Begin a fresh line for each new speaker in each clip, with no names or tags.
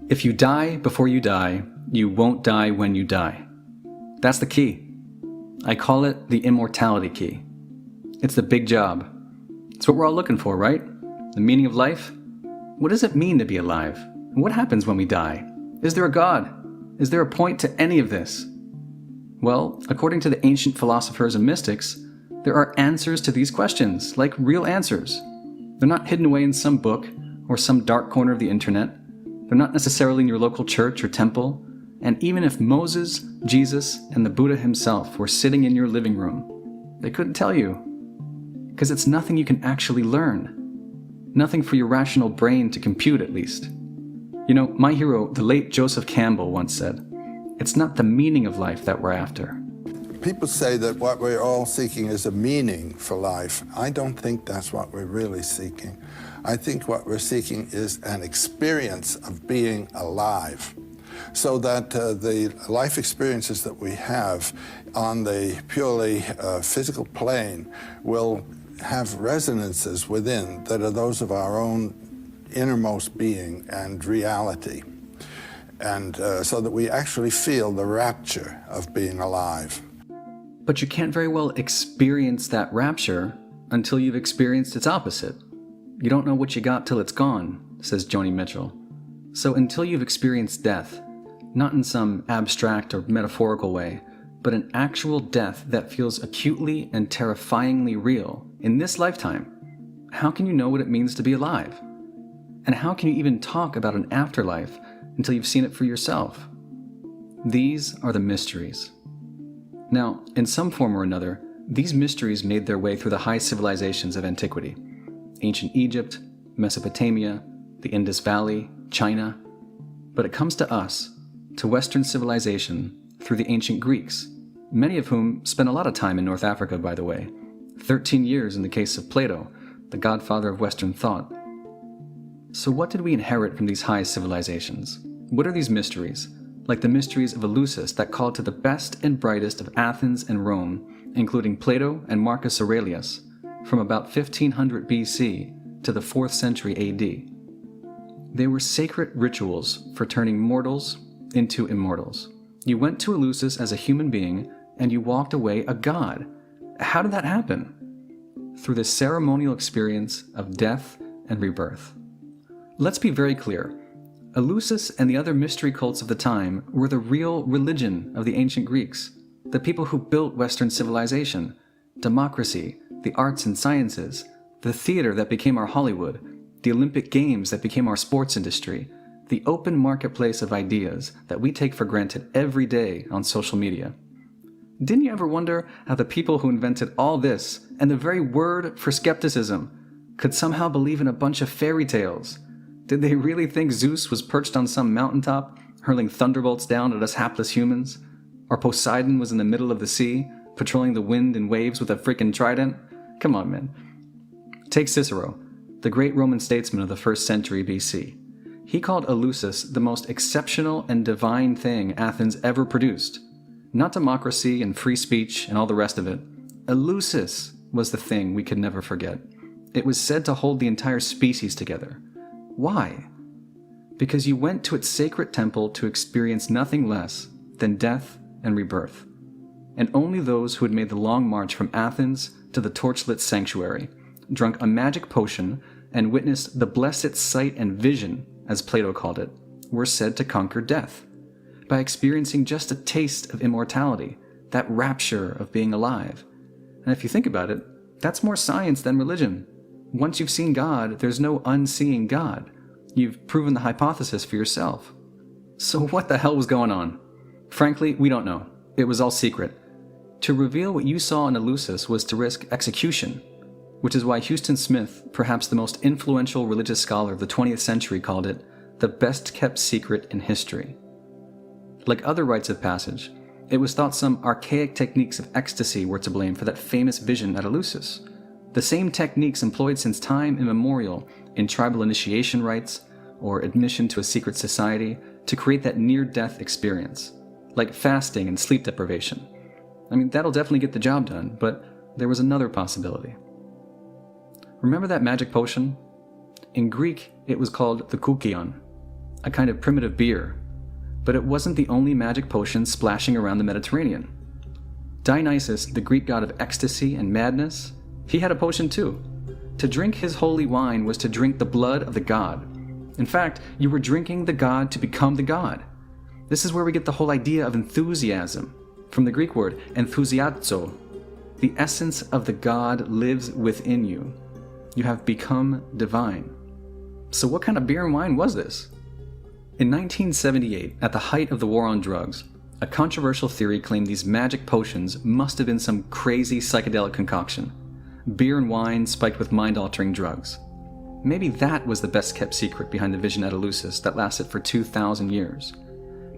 If you die before you die, you won't die when you die. That's the key. I call it the Immortality Key. It's the big job. It's what we're all looking for, right? The meaning of life? What does it mean to be alive? And what happens when we die? Is there a God? Is there a point to any of this? Well, according to the ancient philosophers and mystics, there are answers to these questions, like real answers. They're not hidden away in some book or some dark corner of the internet. They're not necessarily in your local church or temple. And even if Moses, Jesus, and the Buddha himself were sitting in your living room, they couldn't tell you. Because it's nothing you can actually learn. Nothing for your rational brain to compute, at least. You know, my hero, the late Joseph Campbell, once said, "It's not the meaning of life that we're after."
People say that what we're all seeking is a meaning for life. I don't think that's what we're really seeking. I think what we're seeking is an experience of being alive, so that the life experiences that we have on the purely physical plane will have resonances within that are those of our own innermost being and reality, and so that we actually feel the rapture of being alive.
But you can't very well experience that rapture until you've experienced its opposite. You don't know what you got till it's gone, says Joni Mitchell. So until you've experienced death, not in some abstract or metaphorical way, but an actual death that feels acutely and terrifyingly real in this lifetime, how can you know what it means to be alive? And how can you even talk about an afterlife until you've seen it for yourself? These are the mysteries. Now, in some form or another, these mysteries made their way through the high civilizations of antiquity. Ancient Egypt, Mesopotamia, the Indus Valley, China. But it comes to us, to Western civilization, through the ancient Greeks, many of whom spent a lot of time in North Africa, by the way. 13 years in the case of Plato, the godfather of Western thought. So what did we inherit from these high civilizations? What are these mysteries? Like the mysteries of Eleusis that called to the best and brightest of Athens and Rome, including Plato and Marcus Aurelius, from about 1500 BC to the 4th century AD. They were sacred rituals for turning mortals into immortals. You went to Eleusis as a human being, and you walked away a god. How did that happen? Through the ceremonial experience of death and rebirth. Let's be very clear. Eleusis and the other mystery cults of the time were the real religion of the ancient Greeks, the people who built Western civilization, democracy, the arts and sciences, the theater that became our Hollywood, the Olympic Games that became our sports industry, the open marketplace of ideas that we take for granted every day on social media. Didn't you ever wonder how the people who invented all this, and the very word for skepticism, could somehow believe in a bunch of fairy tales? Did they really think Zeus was perched on some mountaintop, hurling thunderbolts down at us hapless humans? Or Poseidon was in the middle of the sea, patrolling the wind and waves with a freaking trident? Come on, man. Take Cicero, the great Roman statesman of the 1st century BC. He called Eleusis the most exceptional and divine thing Athens ever produced. Not democracy and free speech and all the rest of it. Eleusis was the thing we could never forget. It was said to hold the entire species together. Why? Because you went to its sacred temple to experience nothing less than death and rebirth. And only those who had made the long march from Athens to the torchlit sanctuary, drunk a magic potion, and witnessed the blessed sight and vision, as Plato called it, were said to conquer death, by experiencing just a taste of immortality, that rapture of being alive. And if you think about it, that's more science than religion. Once you've seen God, there's no unseeing God. You've proven the hypothesis for yourself. So what the hell was going on? Frankly, we don't know. It was all secret. To reveal what you saw in Eleusis was to risk execution, which is why Houston Smith, perhaps the most influential religious scholar of the 20th century, called it the best-kept secret in history. Like other rites of passage, it was thought some archaic techniques of ecstasy were to blame for that famous vision at Eleusis. The same techniques employed since time immemorial in tribal initiation rites or admission to a secret society to create that near-death experience, like fasting and sleep deprivation. I mean, that'll definitely get the job done, but there was another possibility. Remember that magic potion? In Greek, it was called the koukion, a kind of primitive beer, but it wasn't the only magic potion splashing around the Mediterranean. Dionysus, the Greek god of ecstasy and madness, he had a potion too. To drink his holy wine was to drink the blood of the god. In fact, you were drinking the god to become the god. This is where we get the whole idea of enthusiasm, from the Greek word enthusiazo. The essence of the god lives within you. You have become divine. So what kind of beer and wine was this? In 1978, at the height of the war on drugs, a controversial theory claimed these magic potions must have been some crazy psychedelic concoction. Beer and wine spiked with mind-altering drugs. Maybe that was the best-kept secret behind the vision at Eleusis that lasted for 2,000 years.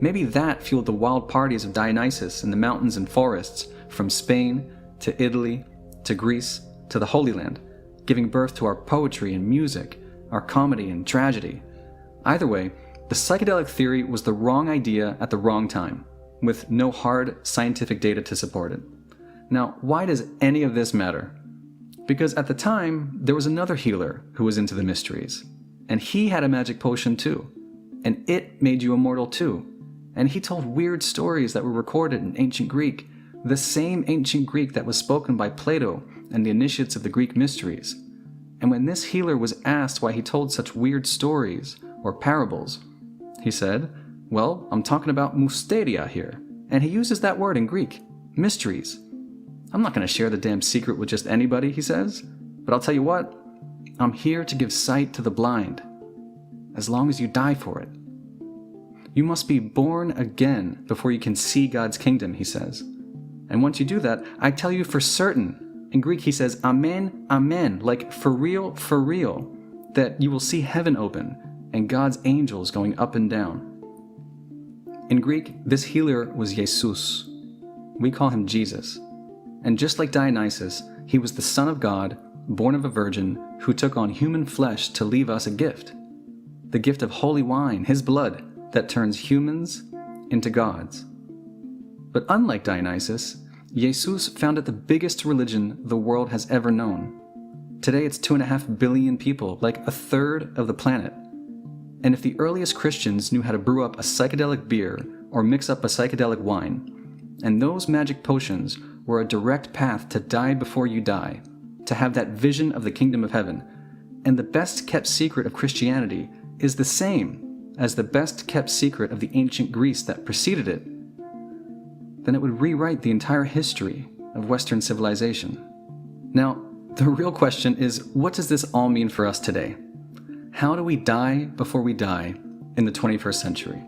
Maybe that fueled the wild parties of Dionysus in the mountains and forests from Spain to Italy to Greece to the Holy Land, giving birth to our poetry and music, our comedy and tragedy. Either way, the psychedelic theory was the wrong idea at the wrong time, with no hard scientific data to support it. Now, why does any of this matter? Because at the time, there was another healer who was into the mysteries, and he had a magic potion too, and it made you immortal too, and he told weird stories that were recorded in ancient Greek, the same ancient Greek that was spoken by Plato and the initiates of the Greek mysteries. And when this healer was asked why he told such weird stories or parables, he said, well, I'm talking about mysteria here, and he uses that word in Greek, mysteries. I'm not going to share the damn secret with just anybody, he says, but I'll tell you what, I'm here to give sight to the blind, as long as you die for it. You must be born again before you can see God's kingdom, he says. And once you do that, I tell you for certain, in Greek he says, amen, amen, like for real, that you will see heaven open and God's angels going up and down. In Greek, this healer was Jesus. We call him Jesus. And just like Dionysus, he was the Son of God, born of a virgin, who took on human flesh to leave us a gift. The gift of holy wine, his blood, that turns humans into gods. But unlike Dionysus, Jesus founded the biggest religion the world has ever known. Today it's 2.5 billion people, like a third of the planet. And if the earliest Christians knew how to brew up a psychedelic beer or mix up a psychedelic wine, and those magic potions were a direct path to die before you die, to have that vision of the kingdom of heaven, and the best-kept secret of Christianity is the same as the best-kept secret of the ancient Greece that preceded it, then it would rewrite the entire history of Western civilization. Now, the real question is, what does this all mean for us today? How do we die before we die in the 21st century?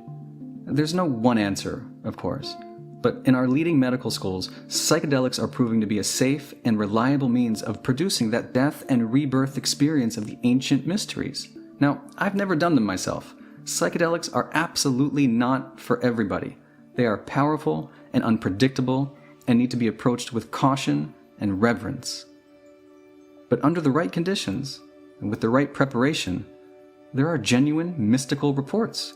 There's no one answer, of course, but in our leading medical schools, psychedelics are proving to be a safe and reliable means of producing that death and rebirth experience of the ancient mysteries. Now, I've never done them myself. Psychedelics are absolutely not for everybody. They are powerful and unpredictable and need to be approached with caution and reverence. But under the right conditions, and with the right preparation, there are genuine mystical reports.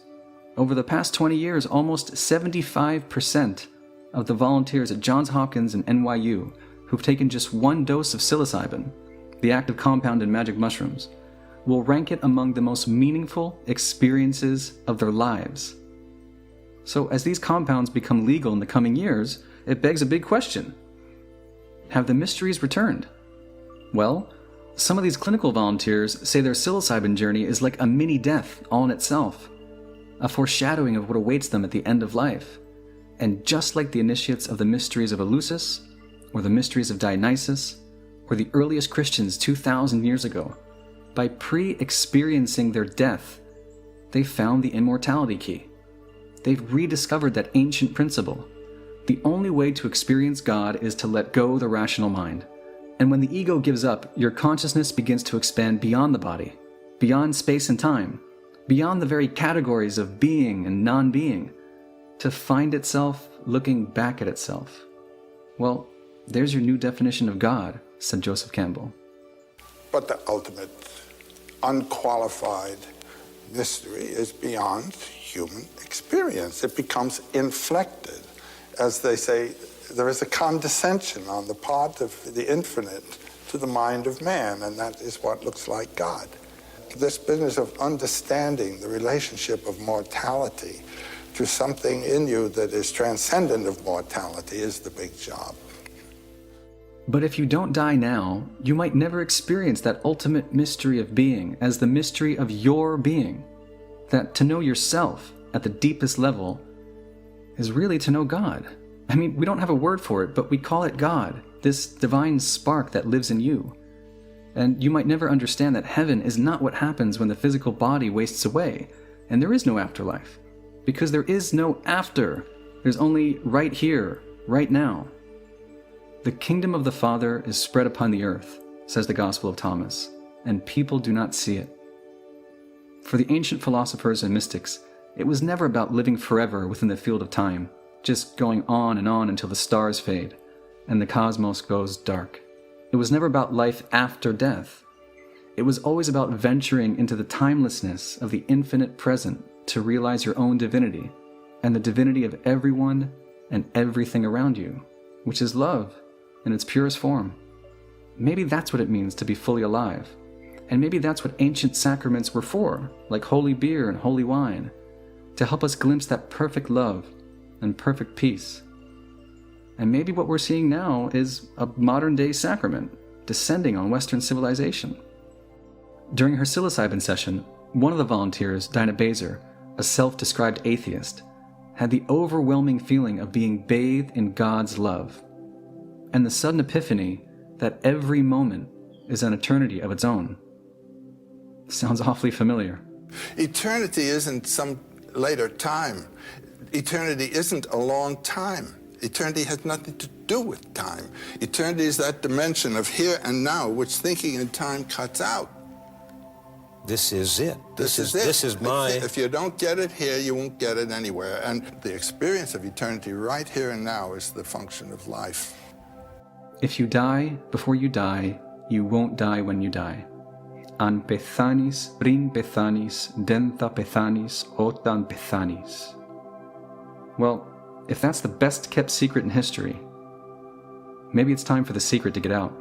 Over the past 20 years, almost 75% of the volunteers at Johns Hopkins and NYU who've taken just one dose of psilocybin, the active compound in magic mushrooms, will rank it among the most meaningful experiences of their lives. So as these compounds become legal in the coming years, it begs a big question. Have the mysteries returned? Well, some of these clinical volunteers say their psilocybin journey is like a mini-death all in itself, a foreshadowing of what awaits them at the end of life. And just like the initiates of the mysteries of Eleusis, or the mysteries of Dionysus, or the earliest Christians 2,000 years ago, by pre-experiencing their death, they found the Immortality Key. They've rediscovered that ancient principle. The only way to experience God is to let go the rational mind. And when the ego gives up, your consciousness begins to expand beyond the body, beyond space and time, beyond the very categories of being and non-being, to find itself looking back at itself. Well, there's your new definition of God, said Joseph Campbell.
But the ultimate, unqualified mystery is beyond human experience. It becomes inflected. As they say, there is a condescension on the part of the infinite to the mind of man, and that is what looks like God. This business of understanding the relationship of mortality to something in you that is transcendent of mortality is the big job.
But if you don't die now, you might never experience that ultimate mystery of being as the mystery of your being. That to know yourself at the deepest level is really to know God. I mean, we don't have a word for it, but we call it God, this divine spark that lives in you. And you might never understand that heaven is not what happens when the physical body wastes away, and there is no afterlife. Because there is no after. There's only right here, right now. The kingdom of the Father is spread upon the earth, says the Gospel of Thomas, and people do not see it. For the ancient philosophers and mystics, it was never about living forever within the field of time, just going on and on until the stars fade and the cosmos goes dark. It was never about life after death. It was always about venturing into the timelessness of the infinite present to realize your own divinity and the divinity of everyone and everything around you, which is love in its purest form. Maybe that's what it means to be fully alive. And maybe that's what ancient sacraments were for, like holy beer and holy wine, to help us glimpse that perfect love and perfect peace. And maybe what we're seeing now is a modern-day sacrament descending on Western civilization. During her psilocybin session, one of the volunteers, Dinah Baser, a self-described atheist, had the overwhelming feeling of being bathed in God's love, and the sudden epiphany that every moment is an eternity of its own. Sounds awfully familiar.
Eternity isn't some later time. Eternity isn't a long time. Eternity has nothing to do with time. Eternity is that dimension of here and now, which thinking in time cuts out.
This is it.
This is my... If you don't get it here, you won't get it anywhere. And the experience of eternity right here and now is the function of life.
If you die before you die, you won't die when you die. An pethanis, prin pethanis, dentha pethanis, otan pethanis. Well, if that's the best kept secret in history, maybe it's time for the secret to get out.